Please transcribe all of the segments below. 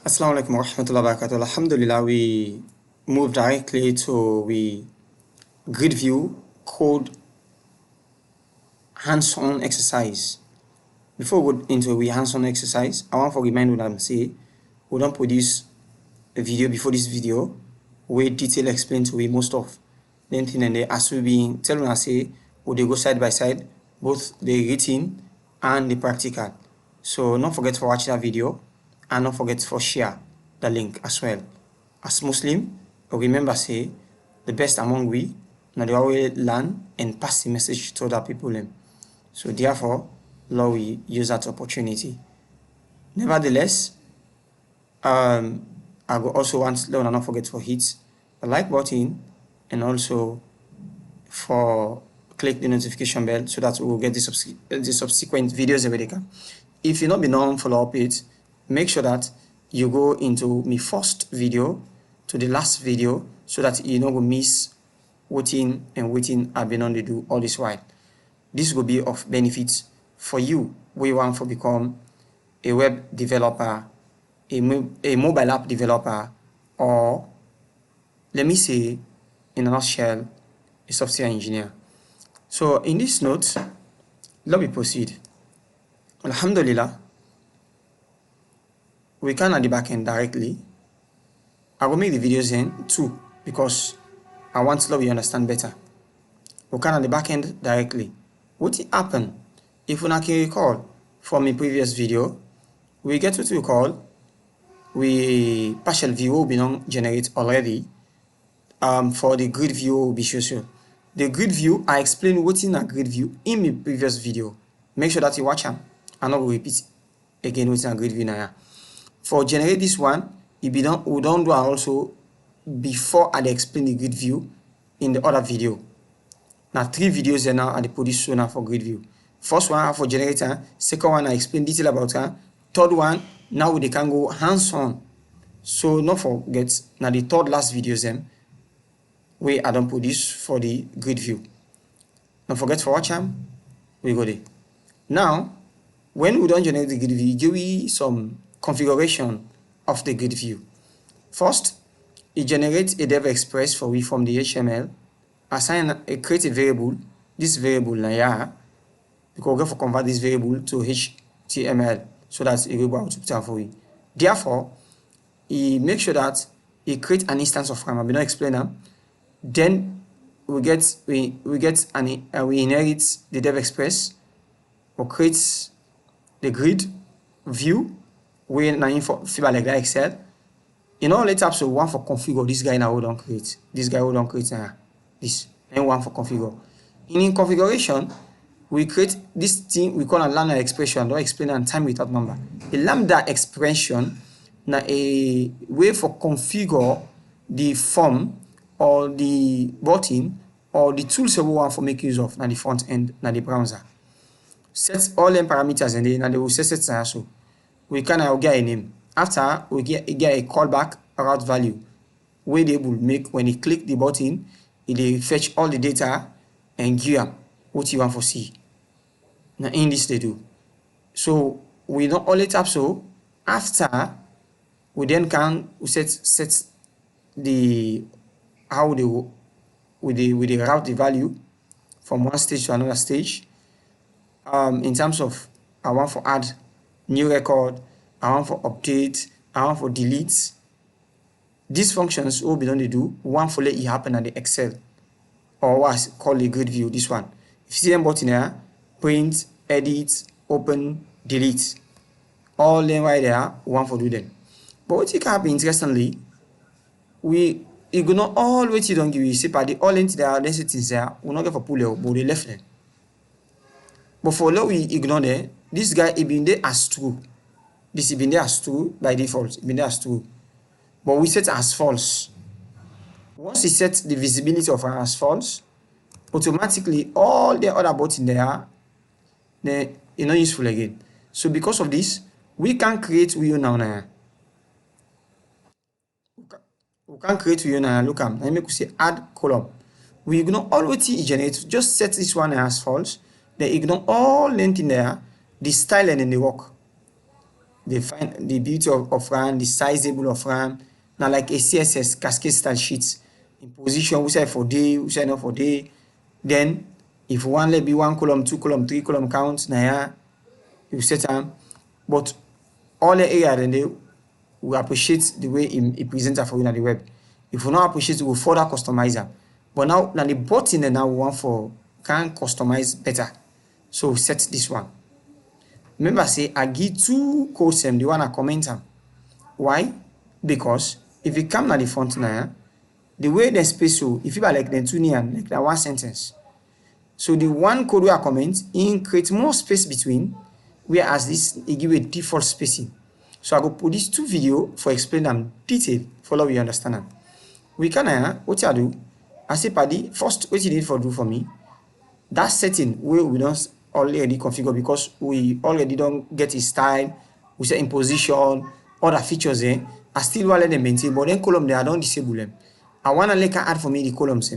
Assalamu alaikum wa rahmatullahi wa barakatuh. Alhamdulillah, we move directly to grid view code hands-on exercise. Before we go into we hands-on exercise, I want to remind you that say we don't produce a video before this video where detail explain to we most of the thing, and they as we been telling us say we they go side by side, both the written and the practical. So don't forget to watch that video and don't forget to share the link as well. As Muslim, remember say the best among we now they always learn and pass the message to other people. So therefore, Lord, we use that opportunity. Nevertheless, I will also want Lord not forget to hit the like button and also for click the notification bell so that we will get the subsequent videos every day. If you not be known follow up it, make sure that you go into my first video to the last video so that you don't miss waiting I've been on to do all this while. This will be of benefit for you. We want to become a web developer, a mobile app developer, or let me say in a nutshell, a software engineer. So in this note, let me proceed. Alhamdulillah, we can at the back end directly. I will make the videos in too because I want to let you understand better. We can at the back end directly. What will happen if we can recall from a previous video? We get what we call we partial view will be generate already. For the grid view will be shown. The grid view, I explained what's in a grid view in my previous video. Make sure that you watch them and not repeat again what's in a grid view now. For generate this one, we don't do also before I explain the grid view in the other video. Now 3 videos there now are the produced now for grid view. First one for generator, second one I explain detail about her, third one now they can go hands-on. So not forget now the third last videos them we I don't produce for the grid view. Don't forget for watch them, we go there. Now when we don't generate the grid view, give you some configuration of the grid view. First, it generates a DevExpress for we from the HTML, create a variable, this variable now yeah, because we're going to convert this variable to HTML so that it will go output for we. Therefore, it make sure that it create an instance of RAM. I will not explain them. Then we inherit the DevExpress or create the grid view where now for fiber like that Excel. In all tabs, so one for configure this guy now we don't create. This guy we don't create this. And one for configure. In configuration, we create this thing we call a lambda expression. Don't explain and time without number. A lambda expression now a way for configure the form or the button or the tools we want for make use of now the front end now the browser. Set all them parameters and then they will set it so we can now get a name. After we get a callback route value where they will make when you click the button, it will fetch all the data and give them what you want to see. Now in this they do. So we don't only tap so after we then can set the how they with the route the value from one stage to another stage. In terms of I want for add new record, I want for update, I want for delete. These functions will be done to do one for let it happen at the Excel or what's called a grid view. This one. If you see them button here, print, edit, open, delete. All them right there, one for do them. But what you can happen interestingly, we ignore all what you don't give you. See, by the all into there, let's settings there, we're not going for pull out, but the left them. But for now we ignore there, this guy is been there as true. This is been there as true by default, been there as true. But we set as false. Once we set the visibility of our as false, automatically all the other buttons there, they're not useful again. So because of this, we can create with you now. We can create with you now. Look at let me say add column. We ignore all what it generates. Just set this one as false. They ignore all length in there, the style and in the work. They find the beauty of RAM, the sizable of RAM. Now like a CSS cascade style sheets in position, we say for day, we say not for day. Then if one let be 1 column, 2 column, 3 column count, now yeah, you set them. But all the area then they we appreciate the way it presents for you on the web. If we not appreciate it, we'll further customize them. But now the button and now we want for can customize better. So set this one. Remember say I give 2 codes and the one I comment them. Why? Because if you come to the front now, the way the space so if you are like the 2 near like that 1 sentence. So the one code we are comment in create more space between, whereas this it give a default spacing. So I go put these 2 video for explain them detail, follow you understand them. We can what I do, I say paddy first what you need for do for me. That setting where we don't already configure because we already don't get his style, we set in position, other features I still want to let them maintain, but then column there I don't disable them. I want to like add for me the columns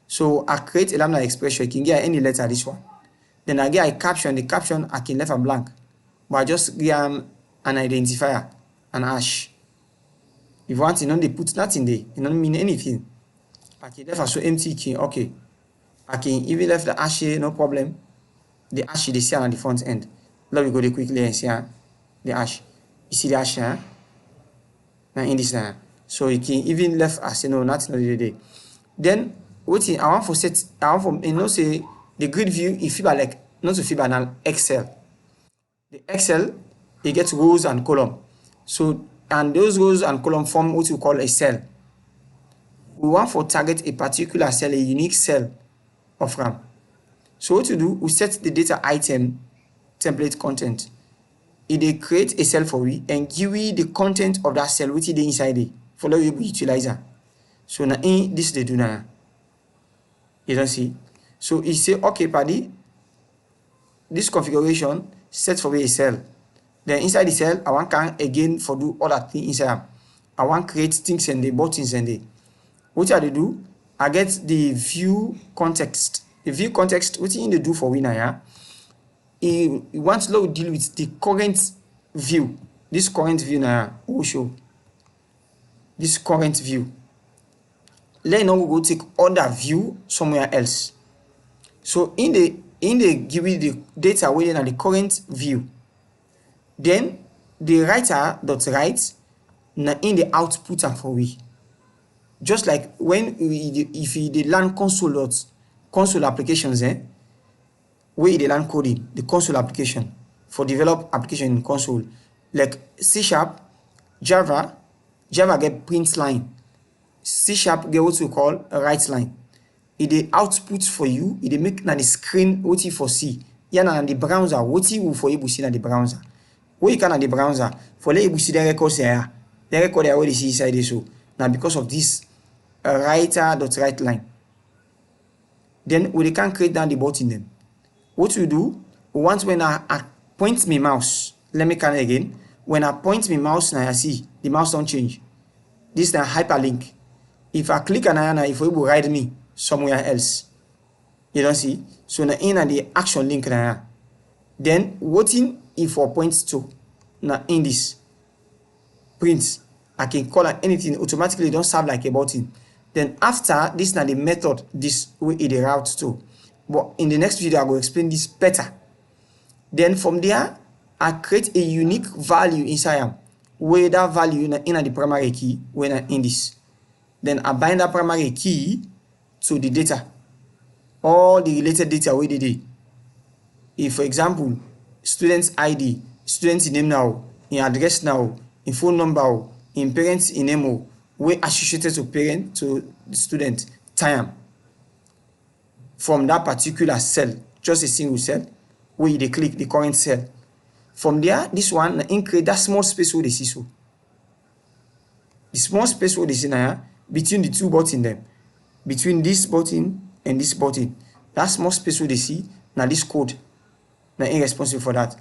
So I create a lambda expression, I can get any letter this one. Then I get a caption, the caption I can left a blank. But I just get an identifier, an hash. If you want to know they put nothing there, it don't mean anything. I can left a so empty key, okay. I can even left the hash here, no problem. The hash they see on the front end. Let me go there quickly and see the hash. You see the hash here? Now in this line. So you can even left as you know nothing the day. Then what I want for set I want for say the grid view if you are like not to figure an Excel. The Excel it gets rows and column. So and those rows and column form what we call a cell. We want for target a particular cell, a unique cell of RAM. So what to do, we set the data item template content. It create a cell for we and give we the content of that cell which is inside it. Follow you utilizer. So now in this they do now. You don't see. So it say okay, paddy. This configuration set for a cell. Then inside the cell, I want can again for do other things inside. I want create things and the buttons and the. What I do, I get the view context. The view context, what you need to do for winner, yeah? You want to deal with the current view. This current view now, will show. This current view. Let now we go take other view somewhere else. So in the give you the data within the current view. Then the writer dot write now in the output and for we. Just like when if you learn console applications, where they learn coding, the console application for develop application in console, like C#, Java get print line, C# get what we call a write line. It the output for you, it make na the screen what you for see. Yeah, na the browser, what you for you see na the browser. Where you can na the browser for let you see the records here. The record there where you see inside this so. Now because of this writer.write line. Then we can create down the button then. What we do, once when I point my mouse, let me can again. When I point my mouse now I see the mouse don't change. This is a hyperlink. If I click on it, if it will write me somewhere else. You don't see? So now in the action link now. Then what in if I point to now in this print, I can call it anything automatically don't serve like a button. Then after this now the method this way it routes to. But in the next video I will explain this better. Then from there I create a unique value inside where that value in the primary key when I in this. Then I bind that primary key to the data. All the related data where they did. If for example student's ID, student's name now, in address now, in phone number, in parents in name we associated to parent to the student time from that particular cell, just a single cell, where they click the current cell. From there, this one increase that small space where they see so. The small space where they see now between the two buttons them, between this button and this button. That small space where they see now this code now irresponsible for that.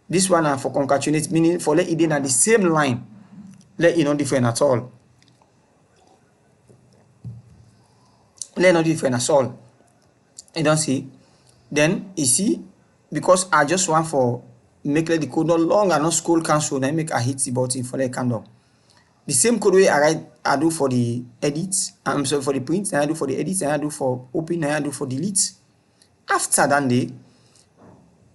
This one for concatenate meaning for let it in at the same line, let it not different at all. Let not different at all. You don't see. Then you see because I just want for make let the code not long and not scroll cancel, then make I hit the button for the candle. The same code way I do for the edit, I'm sorry, for the print, and I do for the edit, and I do for open, and I do for delete. After that day,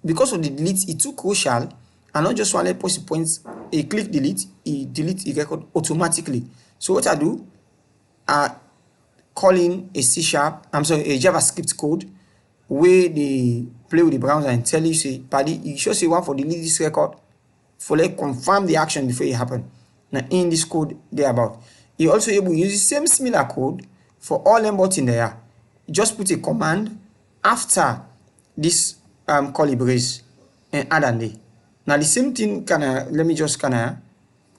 because of the delete, it's too crucial, and not just one let push the points, a click delete, it delete the record automatically. So what I do, I call in a a JavaScript code where they play with the browser and tell you, say, paddy, you should say one for delete this record, for like confirm the action before it happen. Now in this code thereabout, you also able to use the same similar code for all them buttons there. Just put a command after this curly brace and add an day. Now the same thing let me just now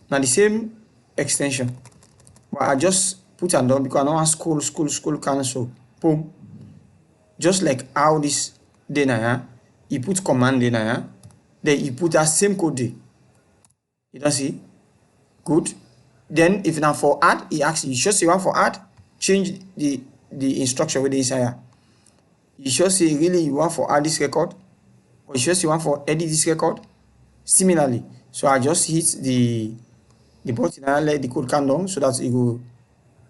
the same extension, but I just put and down because I don't want scroll cancel. Boom. Just like how this day now, you put command day now, then you put that same code there. You don't see? Good. Then if now for add, he asks you should say one for add, change the instruction with this here. You should say really you want for add this record, or you should say one for edit this record. Similarly, so I just hit the button and let the code come down so that it will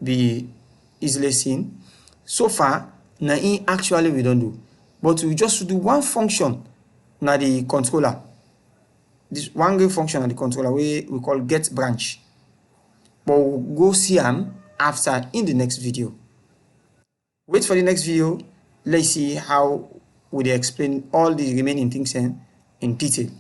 be easily seen. So far, now actually we don't do, but we just do one function now the controller. This one great function on the controller we call get branch, but we'll go see them after in the next video. Wait for the next video. Let's see how we explain all the remaining things in detail.